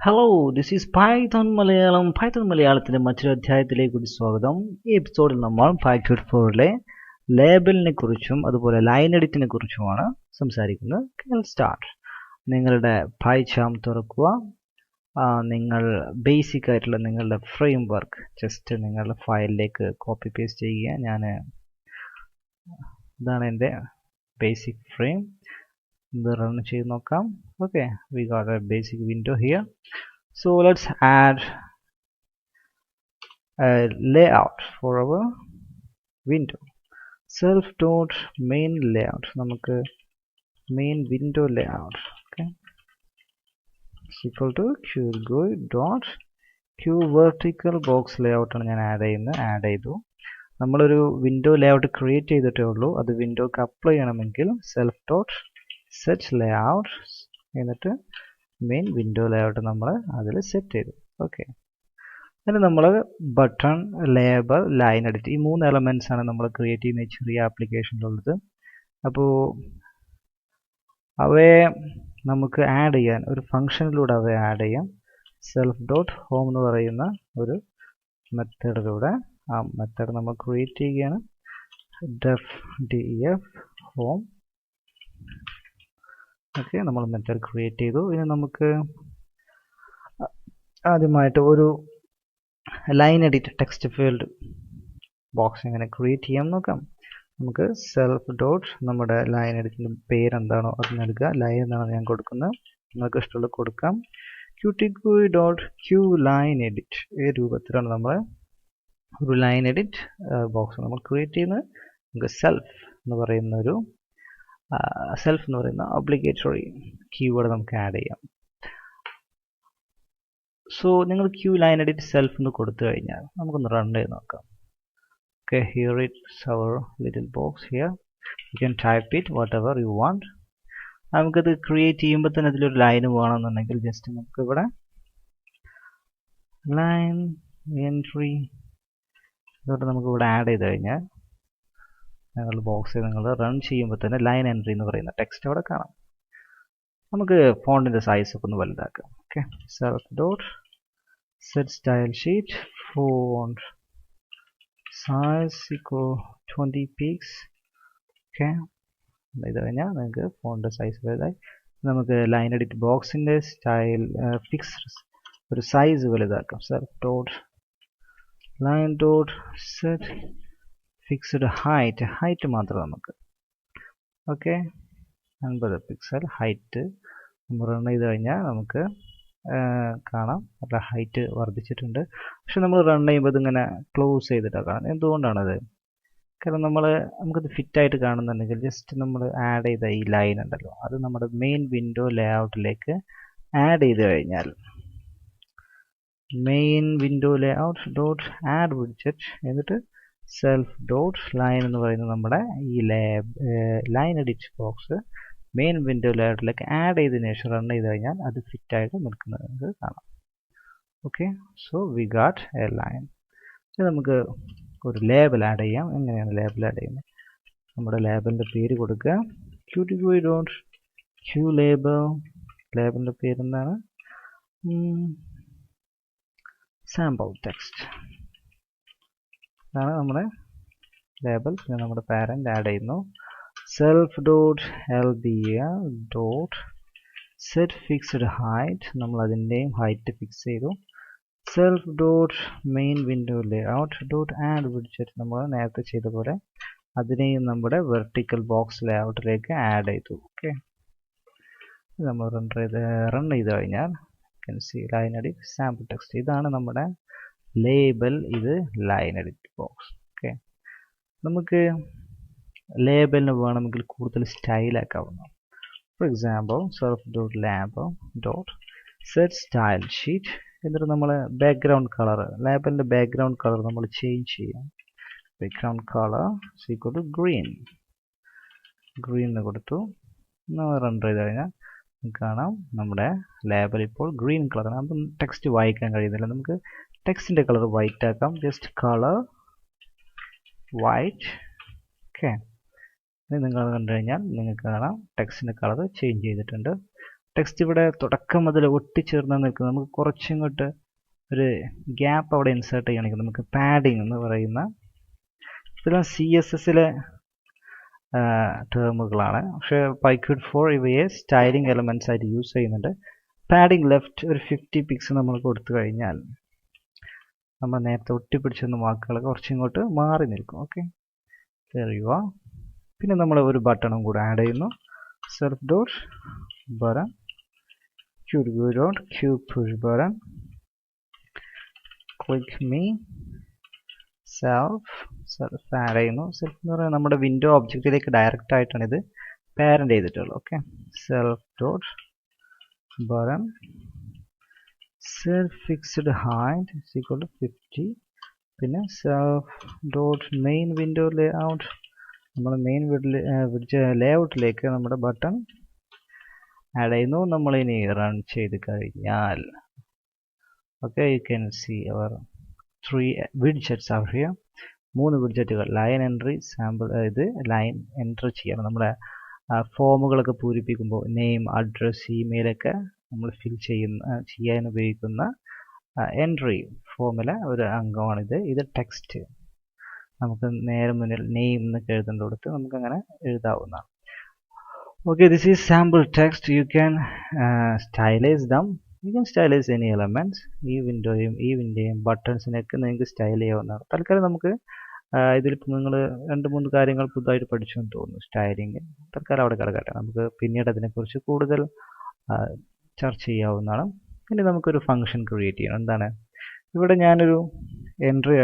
Hello, this is Python Malayalam. Python Malayalamത്തിന്റെ മറ്റൊരു അധ്യായത്തിലേക്ക് കൂടി സ്വാഗതം. ഈ എപ്പിസോഡിൽ നമ്മൾ Python 4ലെ ലേബലിനെ കുറിച്ചും അതുപോലെ ലൈൻ എഡിറ്റിനെ കുറിച്ചുമാണ് സംസാരിക്കുന്നത്. Let's start. നിങ്ങളുടെ PyCharm തുറക്കുക. നിങ്ങൾ ബേസിക് ആയിട്ടുള്ള നിങ്ങളുടെ ഫ്രെയിം വർക്ക് ജസ്റ്റ് നിങ്ങളുടെ ഫയലിലേക്ക് കോപ്പി പേസ്റ്റ് ചെയ്യുക. ഇതാണ് എൻ്റെ ബേസിക് ഫ്രെയിം. Run ചെയ്ത് നോക്കാം. Okay, we got a basic window here. So let's add a layout for our window. Self dot main layout. നമുക്ക് main window layout. Okay, is equal to qgui q vertical box layout ആണ് ഞാൻ add ചെയ്തു. നമ്മളൊരു window layout create ചെയ്തിട്ടേ ഉള്ളൂ. അത് വിൻഡോക്ക് apply ചെയ്യണമെങ്കിൽ self dot set layout എന്നിട്ട് മെയിൻ വിൻഡോ ലേഔട്ട് നമ്മൾ അതിൽ സെറ്റ് ചെയ്തു. ഓക്കെ, അതിന് നമ്മൾ ബട്ടൺ, ലേബൽ, ലൈൻ എഡിറ്റ് ഈ 3 എലമെൻറ്റ്സ് ആണ് നമ്മൾ ക്രിയേറ്റ് ചെയ്യുന്ന ചെറിയ ആപ്ലിക്കേഷനിലുള്ളത്. അപ്പോൾ അവയെ നമുക്ക് ആഡ് ചെയ്യാൻ ഒരു ഫംഗ്ഷനിലൂടെ അവയെ ആഡ് ചെയ്യാം. സെൽഫ് ഡോട്ട് ഹോം എന്ന് പറയുന്ന ഒരു മെത്തേഡിലൂടെ ആ മെത്തേഡ് നമ്മൾ ക്രിയേറ്റ് ചെയ്യുകയാണ്. def home. ഓക്കെ, നമ്മൾ മെത്തേഡ് ക്രിയേറ്റ് ചെയ്തു. ഇനി നമുക്ക് ആദ്യമായിട്ട് ഒരു line edit text field box എങ്ങനെ ക്രിയേറ്റ് ചെയ്യാം നോക്കാം. നമുക്ക് സെൽഫ് ഡോട്ട് നമ്മുടെ ലൈൻ എഡിറ്റിൻ്റെ പേരെന്താണോ അത് നൽകുക. ലൈൻ എന്നാണ് ഞാൻ കൊടുക്കുന്നത്, നിങ്ങൾക്ക് ഇഷ്ടമുള്ള കൊടുക്കാം. QLineEdit ഈ രൂപത്തിലാണ് നമ്മൾ ഒരു ലൈൻ എഡിറ്റ് ബോക്സ് നമ്മൾ ക്രിയേറ്റ് ചെയ്യുന്നത്. നമുക്ക് സെൽഫ് എന്ന് പറയുന്ന ഒബ്ലിഗേറ്ററി കീവേഡ് നമുക്ക് ആഡ് ചെയ്യാം. സോ നിങ്ങൾ QLineEdit സെൽഫ് എന്ന് കൊടുത്തു കഴിഞ്ഞാൽ നമുക്കൊന്ന് റൺ ചെയ്ത് നോക്കാം. Okay, here it's our little box here. You can type it whatever you want. നമുക്കത് ക്രിയേറ്റ് ചെയ്യുമ്പോൾ തന്നെ അതിലൊരു ലൈൻ വേണമെന്നുണ്ടെങ്കിൽ ജസ്റ്റ് നമുക്ക് ഇവിടെ ലൈൻ എൻട്രി ഇതോട്ട് നമുക്ക് ഇവിടെ ആഡ് ചെയ്ത് കഴിഞ്ഞാൽ ഞങ്ങളുടെ ബോക്സിൽ നിങ്ങൾ റൺ ചെയ്യുമ്പോൾ തന്നെ ലൈൻ എൻട്രി എന്ന് പറയുന്ന ടെക്സ്റ്റ് അവിടെ കാണാം. നമുക്ക് ഫോണ്ടിൻ്റെ സൈസ് ഒക്കെ ഒന്ന് വലുതാക്കാം. Okay, self dot set style sheet font size equal 20 pix. Okay, ഇത് കഴിഞ്ഞാൽ നിങ്ങൾക്ക് ഫോണ്ട് സൈസ് വലുതായി. നമുക്ക് ലൈൻ എഡിറ്റ് ബോക്സിൻ്റെ സ്റ്റൈൽ ഫിക്സ് ഒരു സൈസ് വലുതാക്കാം. Self dot line dot set fixed height മാത്രം നമുക്ക്. ഓക്കെ, 50 പിക്സൽ ഹൈറ്റ് നമ്മൾ റൺ ചെയ്ത് കഴിഞ്ഞാൽ നമുക്ക് കാണാം നല്ല ഹൈറ്റ് വർദ്ധിച്ചിട്ടുണ്ട്. പക്ഷെ നമ്മൾ റൺ ചെയ്യുമ്പോൾ ഇതിങ്ങനെ ക്ലോസ് ചെയ്തിട്ടാണ് കാണുന്നത്. എന്തുകൊണ്ടാണത്? കാരണം നമുക്കത് ഫിറ്റായിട്ട് കാണുന്നുണ്ടെങ്കിൽ ജസ്റ്റ് നമ്മൾ ആഡ് ചെയ്ത ഈ ലൈൻ ഉണ്ടല്ലോ, അത് നമ്മുടെ മെയിൻ വിൻഡോ ലേഔട്ടിലേക്ക് ആഡ് ചെയ്ത് കഴിഞ്ഞാൽ main window layout dot add widget എന്നിട്ട് സെൽഫ് ഡോട്ട് ലൈൻ എന്ന് പറയുന്നത് നമ്മുടെ ഈ line edit box main window ലേഔട്ടിലേക്ക് ആഡ് ചെയ്തതിനു ശേഷം റൺ ചെയ്ത് കഴിഞ്ഞാൽ അത് ഫിറ്റായിട്ട് നിൽക്കുന്നത് നമുക്ക് കാണാം. Okay, so we got a line. നമുക്ക് ഒരു ലേബൽ ആഡ് ചെയ്യാം. എങ്ങനെയാണ് ലേബൽ ആഡ് ചെയ്യുന്നത്? നമ്മുടെ ലേബലിൻ്റെ പേര് കൊടുക്കുക. QLabel. ലേബലിൻ്റെ പേരെന്താണ്? Sample text. ഇതാണ് നമ്മുടെ ലേബൽ. പിന്നെ നമ്മുടെ പാരന്റ് ആഡ് ചെയ്യുന്നു. Self dot LBL dot set fixed height. നമ്മൾ അതിൻ്റെയും ഹൈറ്റ് ഫിക്സ് ചെയ്തു. Self dot main window layout dot add widget നമ്മൾ നേരത്തെ ചെയ്ത പോലെ അതിനെയും നമ്മുടെ വെർട്ടിക്കൽ ബോക്സ് ലേഔട്ടിലേക്ക് ആഡ് ചെയ്തു. ഓക്കെ, നമ്മൾ റൺ ചെയ്ത് കഴിഞ്ഞാൽ ലൈൻ എഡിറ്റ് സാമ്പിൾ ടെക്സ്റ്റ്. ഇതാണ് നമ്മുടെ ലേബൽ, ഇത് ലൈൻ എഡിറ്റ് ബോക്സ്. ഓക്കെ, നമുക്ക് ലേബലിന് വേണമെങ്കിൽ കൂടുതൽ സ്റ്റൈലാക്കാവുന്നു. For example self dot label dot set style sheet എന്നിട്ട് നമ്മൾ ബാക്ക്ഗ്രൗണ്ട് കളർ, ലേബലിൻ്റെ ബാക്ക്ഗ്രൗണ്ട് കളർ നമ്മൾ ചേഞ്ച് ചെയ്യാം. Background colour equal to green എന്ന് കൊടുത്തു. റൺ ചെയ്ത് കഴിഞ്ഞാൽ കാണാം നമ്മുടെ ലേബൽ ഇപ്പോൾ ഗ്രീൻ കളറാണ്. അപ്പം ടെക്സ്റ്റ് വായിക്കാൻ കഴിയുന്നില്ല. നമുക്ക് ടെക്സ്റ്റിൻ്റെ കളർ വൈറ്റ് ആക്കാം. Just colour white. ഓക്കെ, നിങ്ങൾ കണ്ടു കഴിഞ്ഞാൽ നിങ്ങൾക്ക് കാണാം ടെക്സ്റ്റിൻ്റെ കളർ ചേഞ്ച് ചെയ്തിട്ടുണ്ട്. ടെക്സ്റ്റ് ഇവിടെ തുടക്കം മുതൽ ഒട്ടിച്ചേർന്ന് നിൽക്കുന്നത്. നമുക്ക് കുറച്ചിങ്ങോട്ട് ഒരു ഗ്യാപ്പ് അവിടെ ഇൻസേർട്ട് ചെയ്യണമെങ്കിൽ നമുക്ക് പാഡിങ് എന്ന് പറയുന്ന ഇതെല്ലാം CSSലെ ടേമുകളാണ്. പക്ഷേ പൈക്വിഡ് 4 ഇവയെ സ്റ്റൈലിംഗ് എലമെൻറ്റ്സ് ആയിട്ട് യൂസ് ചെയ്യുന്നുണ്ട്. പാഡിങ് ലെഫ്റ്റ് ഒരു 50 പിക്സ് നമ്മൾ കൊടുത്തു കഴിഞ്ഞാൽ നമ്മൾ നേരത്തെ ഒട്ടിപ്പിടിച്ചിരുന്ന വാക്കുകളൊക്കെ കുറച്ചിങ്ങോട്ട് മാറി നിൽക്കും. ഓക്കെ, അറിയുക. പിന്നെ നമ്മൾ ഒരു ബട്ടണും കൂടെ ആഡ് ചെയ്യുന്നു. Self dot button Q push button, click me, self add ചെയ്യുന്നു. സെൽഫ് എന്ന് പറയുന്നത് നമ്മുടെ വിൻഡോ ഒബ്ജക്റ്റിലേക്ക് ഡയറക്റ്റ് ആയിട്ടാണ് ഇത് പാരന്റ് ചെയ്തിട്ടുള്ളത്. Okay, self dot button self fixed height is equal to 50. പിന്നെ self dot main window layout, നമ്മൾ മെയിൻ ലേഔട്ടിലേക്ക് നമ്മുടെ ബട്ടൺ ആഡ് ചെയ്യുന്നു. നമ്മളിനി റൺ ചെയ്ത് കഴിഞ്ഞാൽ okay, you can see our 3 widgets are here. 3 വിഡ്ജറ്റുകൾ. ലൈൻ എൻട്രി, സാമ്പിൾ, ഇത് ലൈൻ എൻട്രി ചെയ്യണം. നമ്മുടെ ഫോമുകളൊക്കെ പൂരിപ്പിക്കുമ്പോൾ നെയിം, അഡ്രസ്, ഇമെയിലൊക്കെ നമ്മൾ ചെയ്യാൻ ഉപയോഗിക്കുന്ന എൻട്രി ഫോമിലെ ഒരു അംഗമാണിത്. ഇത് ടെക്സ്റ്റ് നമുക്ക് നേരെ മുന്നിൽ നെയിം എന്നൊക്കെ എഴുതേണ്ടടുത്ത് നമുക്കങ്ങനെ എഴുതാവുന്നതാണ്. Okay, this is sample text. You can stylize them. You can stylize any elements. ഈ വിൻഡോയും ബട്ടൺസിനൊക്കെ നിങ്ങൾക്ക് സ്റ്റൈൽ ചെയ്യാവുന്നതാണ്. തൽക്കാലം നമുക്ക് ഇതിലിപ്പോൾ നിങ്ങൾ 2-3 കാര്യങ്ങൾ പുതുതായിട്ട് പഠിച്ചു എന്ന് തോന്നുന്നു. സ്റ്റൈലിങ് തൽക്കാലം അവിടെ കിടക്കട്ടെ. നമുക്ക് പിന്നീട് അതിനെക്കുറിച്ച് കൂടുതൽ ചർച്ച ചെയ്യാവുന്നതാണ്. ഇനി നമുക്കൊരു ഫംഗ്ഷൻ ക്രിയേറ്റ് ചെയ്യണം. എന്താണ്, ഇവിടെ ഞാനൊരു എൻട്രി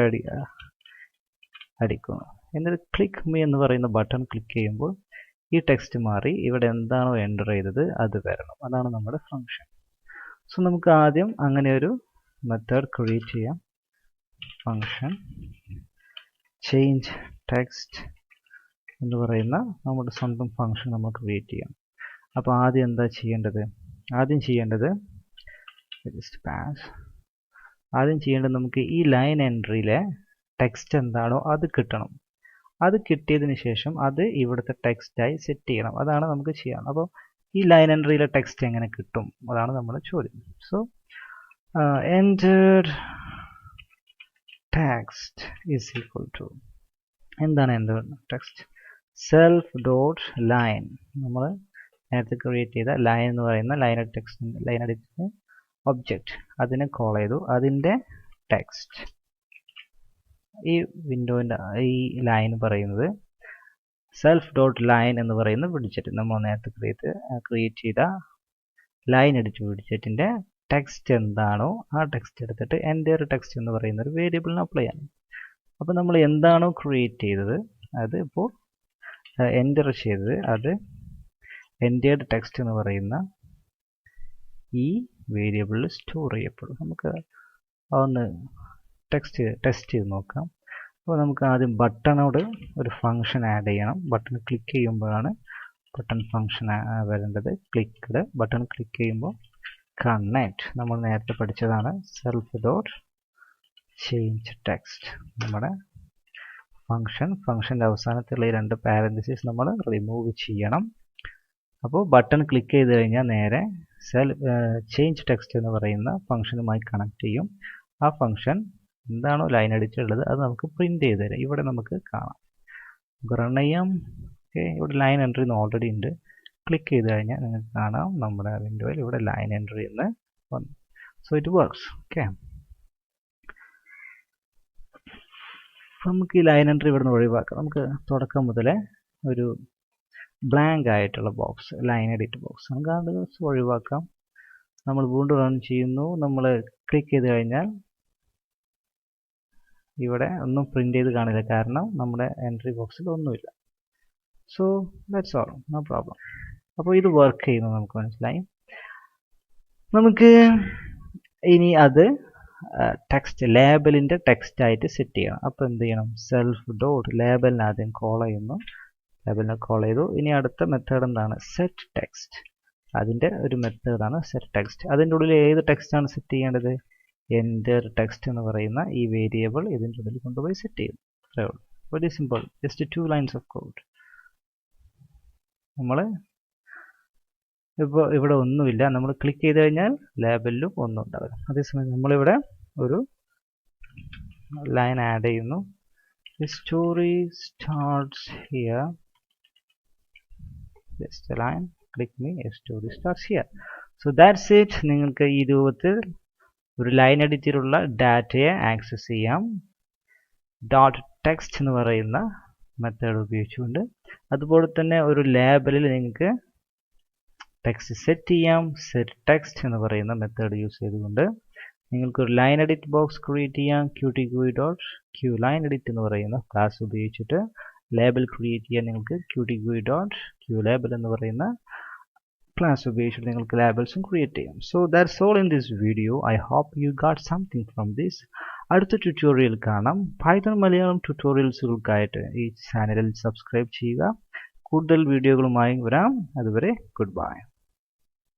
അടിക്കുന്നു. എന്നിട്ട് ക്ലിക്ക് മീ എന്ന് പറയുന്ന ബട്ടൺ ക്ലിക്ക് ചെയ്യുമ്പോൾ ഈ ടെക്സ്റ്റ് മാറി ഇവിടെ എന്താണോ എൻ്റർ ചെയ്തത് അത് വരണം. അതാണ് നമ്മുടെ ഫംഗ്ഷൻ. സോ നമുക്ക് ആദ്യം അങ്ങനെ ഒരു മെത്തേഡ് ക്രിയേറ്റ് ചെയ്യാം. ഫംഗ്ഷൻ ചേഞ്ച് ടെക്സ്റ്റ് എന്ന് പറയുന്ന നമ്മുടെ സ്വന്തം ഫംഗ്ഷൻ നമ്മൾ ക്രിയേറ്റ് ചെയ്യാം. അപ്പോൾ ആദ്യം എന്താ ചെയ്യേണ്ടത്? ആദ്യം ചെയ്യേണ്ടത് നമുക്ക് ഈ ലൈൻ എൻട്രിയിലെ ടെക്സ്റ്റ് എന്താണോ അത് കിട്ടണം. അത് കിട്ടിയതിന് ശേഷം അത് ഇവിടുത്തെ ടെക്സ്റ്റായി സെറ്റ് ചെയ്യണം. അതാണ് നമുക്ക് ചെയ്യാം. അപ്പോൾ ഈ ലൈൻ എൻട്രിയിലെ ടെക്സ്റ്റ് എങ്ങനെ കിട്ടും? അതാണ് നമ്മുടെ ചോദ്യം. So entered text is equal to എന്താണ് entered text? Self dot line, നമ്മൾ നേരത്തെ ക്രിയേറ്റ് ചെയ്ത ലൈൻ എന്ന് പറയുന്ന ലൈൻ എഡിറ്റ് ഒബ്ജക്റ്റ് അതിനെ കോൾ ചെയ്തു. അതിൻ്റെ ടെക്സ്റ്റ് ഈ വിൻഡോൻ്റെ ഈ ലൈൻ പറയുന്നത് സെൽഫ് ഡോട്ട് ലൈൻ എന്ന് പറയുന്ന വിഡ്ജറ്റ് നമ്മൾ നേരത്തെ ക്രിയേറ്റ് ചെയ്ത ലൈൻ എഡിറ്റ് വിഡ്ജറ്റിൻ്റെ ടെക്സ്റ്റ് എന്താണോ ആ ടെക്സ്റ്റ് എടുത്തിട്ട് എൻ്റയർ ടെക്സ്റ്റ് എന്ന് പറയുന്ന ഒരു വേരിയബിളിന് അപ്ലൈ ചെയ്യണം. അപ്പോൾ നമ്മൾ എന്താണോ ക്രിയേറ്റ് ചെയ്തത് അത് ഇപ്പോൾ എൻ്റർ ചെയ്തത് അത് എൻ്റയർഡ് ടെക്സ്റ്റ് എന്ന് പറയുന്ന ഈ വേരിയബിളിൽ സ്റ്റോർ ചെയ്യപ്പെടും. നമുക്ക് അതൊന്ന് ടെസ്റ്റ് ചെയ്ത് നോക്കാം. അപ്പോൾ നമുക്ക് ആദ്യം ബട്ടണോട് ഒരു ഫംഗ്ഷൻ ആഡ് ചെയ്യണം. ബട്ടൺ ക്ലിക്ക് ചെയ്യുമ്പോഴാണ് ബട്ടൺ ഫംഗ്ഷൻ വരേണ്ടത്. ബട്ടൺ ക്ലിക്ക് ചെയ്യുമ്പോൾ കണക്ട് നമ്മൾ നേരത്തെ പഠിച്ചതാണ്. സെൽഫ് ഡോട്ട് ചേഞ്ച് ടെക്സ്റ്റ് നമ്മുടെ ഫംഗ്ഷൻ്റെ അവസാനത്തുള്ള ഈ 2 പാരന്തസിസ് നമ്മൾ റിമൂവ് ചെയ്യണം. അപ്പോൾ ബട്ടൺ ക്ലിക്ക് ചെയ്ത് കഴിഞ്ഞാൽ നേരെ ചേഞ്ച് ടെക്സ്റ്റ് എന്ന് പറയുന്ന ഫംഗ്ഷനുമായി കണക്ട് ചെയ്യും. ആ ഫംഗ്ഷൻ എന്താണോ ലൈൻ അടിച്ചുള്ളത് അത് നമുക്ക് പ്രിന്റ് ചെയ്ത് തരാം. ഇവിടെ നമുക്ക് കാണാം. റൺ ചെയ്യാം. ഓക്കെ, ഇവിടെ ലൈൻ എൻട്രി ഓൾറെഡി ഉണ്ട്. ക്ലിക്ക് ചെയ്ത് കഴിഞ്ഞാൽ നിങ്ങൾക്ക് കാണാം നമ്മുടെ വിൻഡോയിൽ ഇവിടെ ലൈൻ എൻട്രി എന്ന് വന്നു. So it works. ഓക്കെ, നമുക്ക് ഈ ലൈൻ എൻട്രി ഇവിടെ നിന്ന് ഒഴിവാക്കാം. നമുക്ക് തുടക്കം മുതലേ ഒരു ബ്ലാങ്ക് ആയിട്ടുള്ള ബോക്സ്, ലൈൻ എഡിറ്റ് ബോക്സ് നമുക്ക് അത് ഒഴിവാക്കാം. നമ്മൾ വീണ്ടും റൺ ചെയ്യുന്നു. നമ്മൾ ക്ലിക്ക് ചെയ്ത് കഴിഞ്ഞാൽ ഇവിടെ ഒന്നും പ്രിന്റ് ചെയ്ത് കാണില്ല, കാരണം നമ്മുടെ എൻട്രി ബോക്സിൽ ഒന്നുമില്ല. So that's all, no problem. അപ്പോൾ ഇത് വർക്ക് ചെയ്യുന്നു നമുക്ക് മനസ്സിലായി. നമുക്ക് ഇനി അത് ടെക്സ്റ്റ് ലേബലിൻ്റെ ടെക്സ്റ്റ് ആയിട്ട് സെറ്റ് ചെയ്യണം. അപ്പോൾ എന്ത് ചെയ്യണം? സെൽഫ് ഡോട്ട് ലേബലിനെ ആദ്യം കോൾ ചെയ്യുന്നു. ലേബലിനെ കോൾ ചെയ്തു. ഇനി അടുത്ത മെത്തേഡ് എന്താണ്? Set text. അതിൻ്റെ ഒരു മെത്തേഡാണ് സെറ്റ് ടെക്സ്റ്റ്. അതിൻ്റെ ഉള്ളിൽ ഏത് ടെക്സ്റ്റാണ് സെറ്റ് ചെയ്യേണ്ടത്? എൻ്റർ ടെക്സ്റ്റ് എന്ന് പറയുന്ന ഈ വേരിയബിൾ ഇതിൻ്റെ ഉള്ളിൽ കൊണ്ടുപോയി സെറ്റ് ചെയ്യും. അത്രേ ഉള്ളൂ. Very simple. Just 2 lines of code. നമ്മൾ ഇപ്പോൾ ഇവിടെ ഒന്നുമില്ല. നമ്മൾ ക്ലിക്ക് ചെയ്ത് കഴിഞ്ഞാൽ ലേബലിലും ഒന്നും ഉണ്ടാവില്ല. അതേസമയം നമ്മളിവിടെ ഒരു ലൈൻ ആഡ് ചെയ്യുന്നു. The story starts here. Just a line. Click me. A story starts here. So that's it. നിങ്ങൾക്ക് ഈ രൂപത്തിൽ ഒരു ലൈൻ എഡിറ്ററിലുള്ള ഡാറ്റയെ ആക്സസ് ചെയ്യാം. ഡോട്ട് ടെക്സ്റ്റ് എന്ന് പറയുന്ന മെത്തേഡ് ഉപയോഗിച്ചുകൊണ്ട്. അതുപോലെ തന്നെ ഒരു ലേബലിൽ നിങ്ങൾക്ക് ടെക്സ്റ്റ് സെറ്റ് ചെയ്യാം. സെറ്റ് ടെക്സ്റ്റ് എന്ന് പറയുന്ന മെത്തേഡ് യൂസ് ചെയ്തുകൊണ്ട് നിങ്ങൾക്ക് ഒരു ലൈൻ എഡിറ്റ് ബോക്സ് ക്രിയേറ്റ് ചെയ്യാം. QLineEdit എന്ന് പറയുന്ന ക്ലാസ് ഉപയോഗിച്ചിട്ട് ലേബൽ ക്രിയേറ്റ് ചെയ്യാൻ നിങ്ങൾക്ക് QLabel എന്ന് പറയുന്ന ക്ലാസ് ഉപയോഗിച്ചിട്ട് നിങ്ങൾക്ക് ലേബൽസും ക്രിയേറ്റ് ചെയ്യാം. So that's all in this video. I hope you got something from this. അടുത്ത ട്യൂട്ടോറിയൽ കാണാം. പൈത്തൺ മലയാളം ട്യൂട്ടോറിയൽസുകൾക്കായിട്ട് ഈ ചാനലിൽ സബ്സ്ക്രൈബ് ചെയ്യുക. കൂടുതൽ വീഡിയോകളുമായി വരാം. അതുവരെ ഗുഡ് ബൈ.